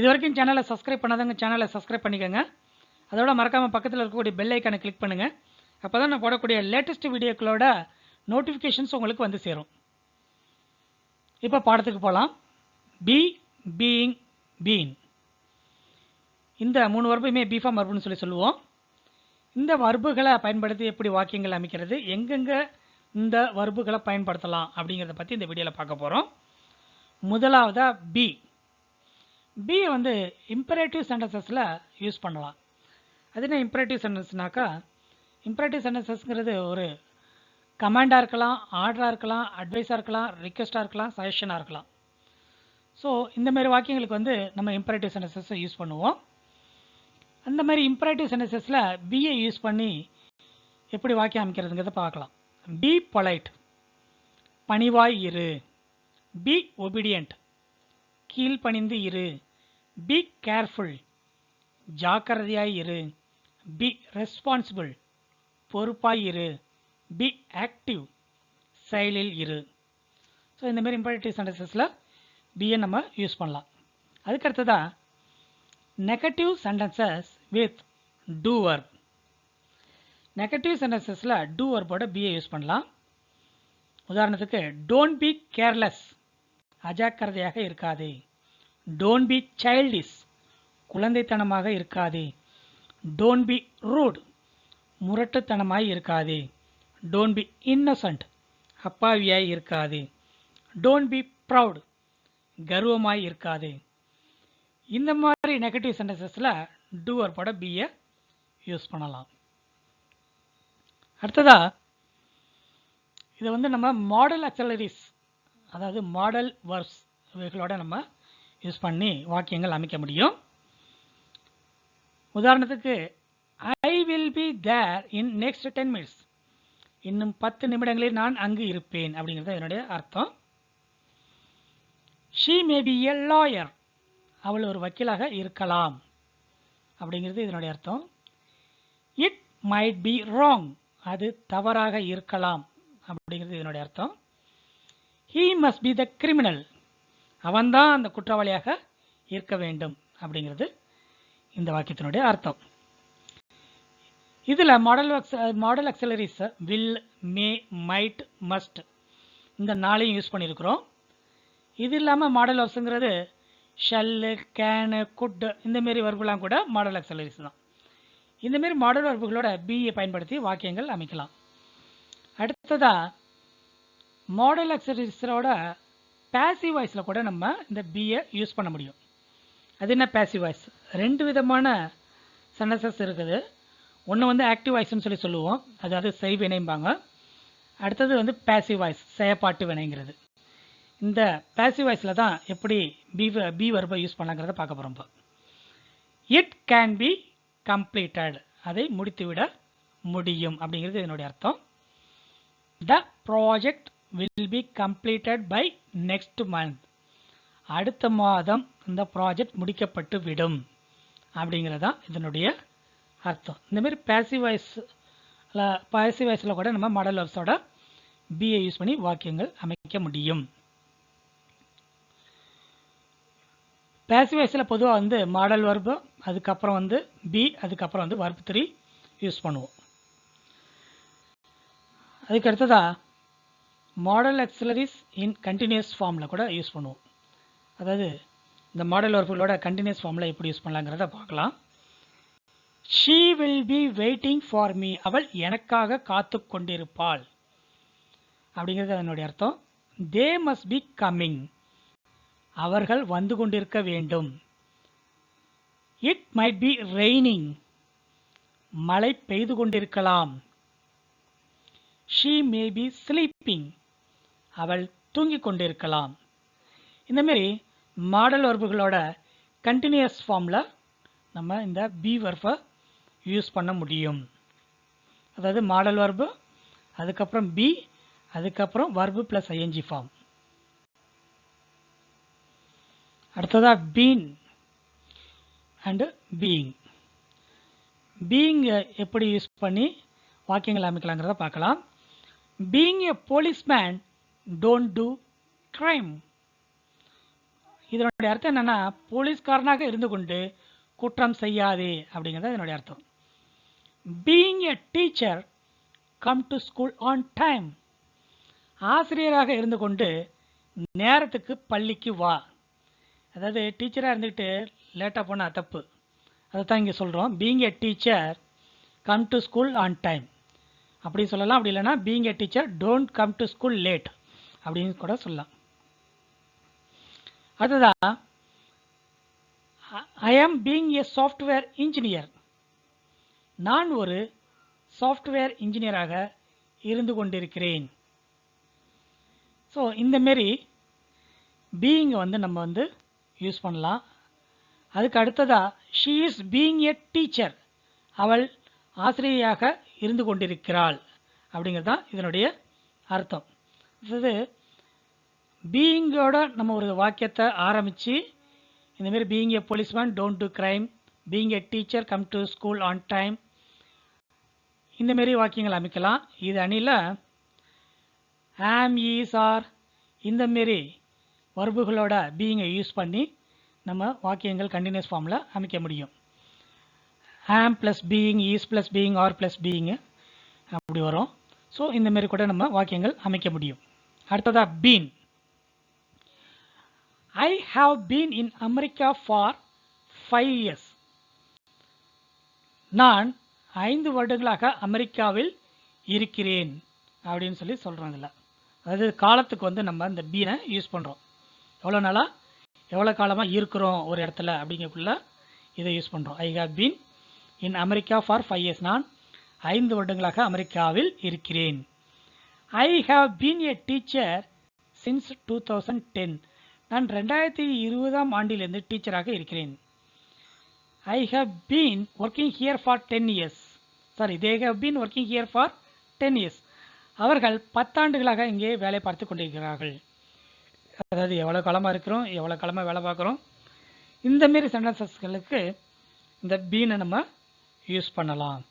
இது வரைக்கும் சேனலை சப்ஸ்கிரைப் பண்ணாதவங்க சேனலை சப்ஸ்கிரைப் பண்ணிக்கோங்க. அதோட மறக்காமல் பக்கத்தில் இருக்கக்கூடிய பெல் ஐக்கானை கிளிக் பண்ணுங்கள். அப்போ தான் நான் போடக்கூடிய லேட்டஸ்ட் வீடியோக்களோட நோட்டிஃபிகேஷன்ஸ் உங்களுக்கு வந்து சேரும். இப்போ பாடத்துக்கு போகலாம். பி, பீயிங், பீன், இந்த 3 வர்புமே பி ஃபார்ம் வர்புன்னு சொல்லுவோம். இந்த வர்புகளை பயன்படுத்தி எப்படி வாக்கியங்கள் அமைக்கிறது, எங்கெங்கே இந்த வர்புகளை பயன்படுத்தலாம் அப்படிங்கிறத பற்றி இந்த வீடியோவில் பார்க்க போகிறோம். முதலாவதாக பி. பியை வந்து இம்பரேட்டிவ் சென்டென்சஸில் யூஸ் பண்ணலாம். அது என்ன இம்பரேட்டிவ் சென்டென்ஸ்னாக்கா, இம்பரேட்டிவ் சென்டென்சஸ்ங்கிறது ஒரு கமாண்டாக இருக்கலாம், ஆர்டராக இருக்கலாம், அட்வைஸாக இருக்கலாம், ரிக்வெஸ்ட்டாக இருக்கலாம், சஜஷனாக இருக்கலாம். ஸோ இந்தமாரி வாக்கியங்களுக்கு வந்து நம்ம இம்பரேட்டிவ் சென்டென்சஸை யூஸ் பண்ணுவோம். அந்த மாதிரி இம்பரேட்டிவ் சென்டென்சஸில் பியை யூஸ் பண்ணி எப்படி வாக்கியம் அமைக்கிறதுங்கிறத பார்க்கலாம். பி பொலைட், பணிவாய் இரு. பி ஒபீடியன்ட், கீழ்ப்பணிந்து இரு. பி கேர்ஃபுல், ஜாக்கிரதையாய் இரு. பி ரெஸ்பான்சிபிள், பொறுப்பாய் இரு. பி ஆக்டிவ், செயலில் இரு. ஸோ இந்தமாரி இம்பரேட்டிவ் சென்டென்சஸில் பியை நம்ம யூஸ் பண்ணலாம். அதுக்கடுத்ததாக negative sentences with do verb. Negative சென்டென்சஸில் டூ வர்போட பியை யூஸ் பண்ணலாம். உதாரணத்துக்கு டோன்ட் பி கேர்லெஸ், அஜாக்கிரதையாக இருக்காதே. டோன்ட் பி சைல்டிஷ், குழந்தைத்தனமாக இருக்காதே. டோன்ட் பி ரூட், முரட்டுத்தனமாய் இருக்காதே. டோன்ட் பி இன்னசென்ட், அப்பாவியாய் இருக்காதே. டோன்ட் பி ப்ரவுட், கர்வமாய் இருக்காதே. இந்த மாதிரி நெகட்டிவ் சென்டென்சஸில் டூ வர்போட பியை யூஸ் பண்ணலாம். அடுத்ததாக இதை வந்து நம்ம மாடல் ஆக்சிலரிஸ், அதாவது மாடல் வர்ப்ஸ் இவைகளோட நம்ம யூஸ் பண்ணி வாக்கியங்கள் அமைக்க முடியும். உதாரணத்துக்கு I will be there in next 10 minutes, இன்னும் 10 நிமிடங்களில் நான் அங்கு இருப்பேன் அப்படிங்கிறது என்னுடைய அர்த்தம். She may be a lawyer, அவள் ஒரு வக்கீலாக இருக்கலாம் அப்படிங்கிறது இதனுடைய அர்த்தம். இட் மைட் பி ராங், அது தவறாக இருக்கலாம் அப்படிங்கிறது இதனுடைய அர்த்தம். He must be the criminal, அவன்தான் அந்த குற்றவாளியாக இருக்க வேண்டும் அப்படிங்கிறது இந்த வாக்கியத்தினுடைய அர்த்தம். இதில் model ஆக்சிலரிஸ் will, May, might, must இந்த 4ஐயும் யூஸ் பண்ணியிருக்கிறோம். இது இல்லாமல் மாடல் வர்ப்ஸுங்கிறது ஷெல்லு, கேனு, குட் இந்தமாரி வர்புலாம் கூட மாடல் ஆக்சிலரிஸ் தான். இந்தமாரி மாடல் வர்புகளோட பியை பயன்படுத்தி வாக்கியங்கள் அமைக்கலாம். அடுத்ததாக மாடல் ஆக்சிலரிஸோட பேசிவ் வாய்ஸில் கூட நம்ம இந்த பியை யூஸ் பண்ண முடியும். அது என்ன பேசிவ் வாய்ஸ்? 2 விதமான சென்டென்சஸ் இருக்குது. ஒன்று வந்து ஆக்டிவ் வாய்ஸ்ன்னு சொல்லுவோம், அதாவது செய்வினைம்பாங்க. அடுத்தது வந்து பேசிவ் வாய்ஸ், செயப்பாட்டு வினைங்கிறது. இந்த பேசிவ் வாய்ஸில் தான் எப்படி பி வர்பை யூஸ் பண்ணலாங்கிறத பார்க்க போகிறோம். இப்போ இட் கேன் பி கம்ப்ளீட்டட், அதை முடித்துவிட முடியும் அப்படிங்கிறது என்னுடைய அர்த்தம். The project will be completed by next month, அடுத்த மாதம் இந்த ப்ராஜெக்ட் முடிக்கப்பட்டு விடும் அப்படிங்கிறது தான் இதனுடைய அர்த்தம். இந்தமாரி பேசிவ் வாய்ஸில் கூட நம்ம மாடல் வர்ப்ஸோட பியை யூஸ் பண்ணி வாக்கியங்கள் அமைக்க முடியும். பேசிவ் வாய்ஸில் பொதுவாக வந்து மாடல் வர்பு, அதுக்கப்புறம் வந்து பி, அதுக்கப்புறம் வந்து வர்ப் 3 யூஸ் பண்ணுவோம். அதுக்கு அடுத்ததாக மாடல் ஆக்சிலரிஸ் இன் கண்டினியூஸ் ஃபார்மில் கூட யூஸ் பண்ணுவோம். அதாவது இந்த மாடல் வர்புகளோட கண்டினியூஸ் ஃபார்மில் எப்படி யூஸ் பண்ணலாங்கிறத பார்க்கலாம். She will be waiting for me, அவள் எனக்காக காத்து கொண்டிருப்பாள் அப்படிங்கிறது அதனுடைய அர்த்தம். தே மஸ்ட் பி கம்மிங், அவர்கள் வந்து கொண்டிருக்க வேண்டும். இட் மைட் பி ரெய்னிங், மழை பெய்து கொண்டிருக்கலாம். ஷீ மே பி ஸ்லீப்பிங், அவள் தூங்கிக் கொண்டிருக்கலாம். இந்தமாரி மாடல் வர்புகளோட கண்டினியூஸ் ஃபார்மில் நம்ம இந்த பி வர்பை யூஸ் பண்ண முடியும். அதாவது மாடல் வர்பு, அதுக்கப்புறம் பி, அதுக்கப்புறம் வர்பு ப்ளஸ் ஐஎன்ஜி ஃபார்ம். அடுத்ததாக பீன் அண்டு பீயிங். பீயிங் எப்படி யூஸ் பண்ணி வாக்கியங்கள் அமைக்கலாங்கிறத பார்க்கலாம். Being a policeman don't do crime. இதனுடைய அர்த்தம் என்னன்னா, போலீஸ்காரனாக இருந்து கொண்டு குற்றம் செய்யாதே அப்படிங்கிறது இதனுடைய அர்த்தம். Being a teacher come to school on time. ஆசிரியராக இருந்து கொண்டு நேரத்துக்கு பள்ளிக்கு வா. அதாவது டீச்சராக இருந்துக்கிட்டு லேட்டாக போனால் தப்பு. அதை தான் இங்கே சொல்கிறோம். Being a teacher come to school on time அப்படி சொல்லலாம். அப்படி இல்லைன்னா being a teacher don't come to school late அப்படின்னு கூட சொல்லலாம். அடுத்ததா, ஐ ஆம் பீயிங் எ சாஃப்ட்வேர் இன்ஜினியர். நான் ஒரு சாஃப்ட்வேர் இன்ஜினியராக இருந்து கொண்டிருக்கிறேன். ஸோ இந்தமாரி பீயிங்கை வந்து நம்ம வந்து யூஸ் பண்ணலாம். அதுக்கு அடுத்ததாக, she is being a teacher. அவள் ஆசிரியராக இருந்து கொண்டிருக்கிறாள் அப்படிங்கிறது தான் இதனுடைய அர்த்தம். இது பீயிங்கோட நம்ம ஒரு வாக்கியத்தை ஆரம்பித்து இந்தமாரி being a policeman don't to crime, being a teacher come to school on time, இந்தமாரி வாக்கியங்கள் அமைக்கலாம். இது அணியில் ஆம், ஈஸ், ஆர் இந்தமாரி வர்புகளோட பீயிங்கை யூஸ் பண்ணி நம்ம வாக்கியங்கள் கண்டினியூஸ் ஃபார்மில் அமைக்க முடியும். Am plus being, is plus being, are plus being அப்படி வரும். ஸோ இந்தமாரி கூட நம்ம வாக்கியங்கள் அமைக்க முடியும். அடுத்ததாக been. I have been in America for 5 years. நான் 5 வருடங்களாக அமெரிக்காவில் இருக்கிறேன் அப்படின்னு சொல்லி சொல்கிறோம். இதில் அதாவது காலத்துக்கு வந்து நம்ம இந்த பீனை யூஸ் பண்ணுறோம். எவ்வளோ நாளாக, எவ்வளோ காலமாக இருக்கிறோம் ஒரு இடத்துல அப்படிங்கக்குள்ள இதை யூஸ் பண்ணுறோம். I have been in America for 5 years. நான் 5 வருடங்களாக அமெரிக்காவில் இருக்கிறேன். I have been a teacher since 2010. நான் 2020ஆம் ஆண்டிலிருந்து டீச்சராக இருக்கிறேன். I have been working here for 10 years. They have been working here for 10 years. அவர்கள் 10 ஆண்டுகளாக இங்கே வேலை பார்த்து கொண்டிருக்கிறார்கள். அதாவது எவ்வளோ காலமாக இருக்கிறோம், எவ்வளோ காலமாக வேலை பார்க்குறோம், இந்தமாரி சென்டென்சஸ்களுக்கு இந்த பீனை நம்ம யூஸ் பண்ணலாம்.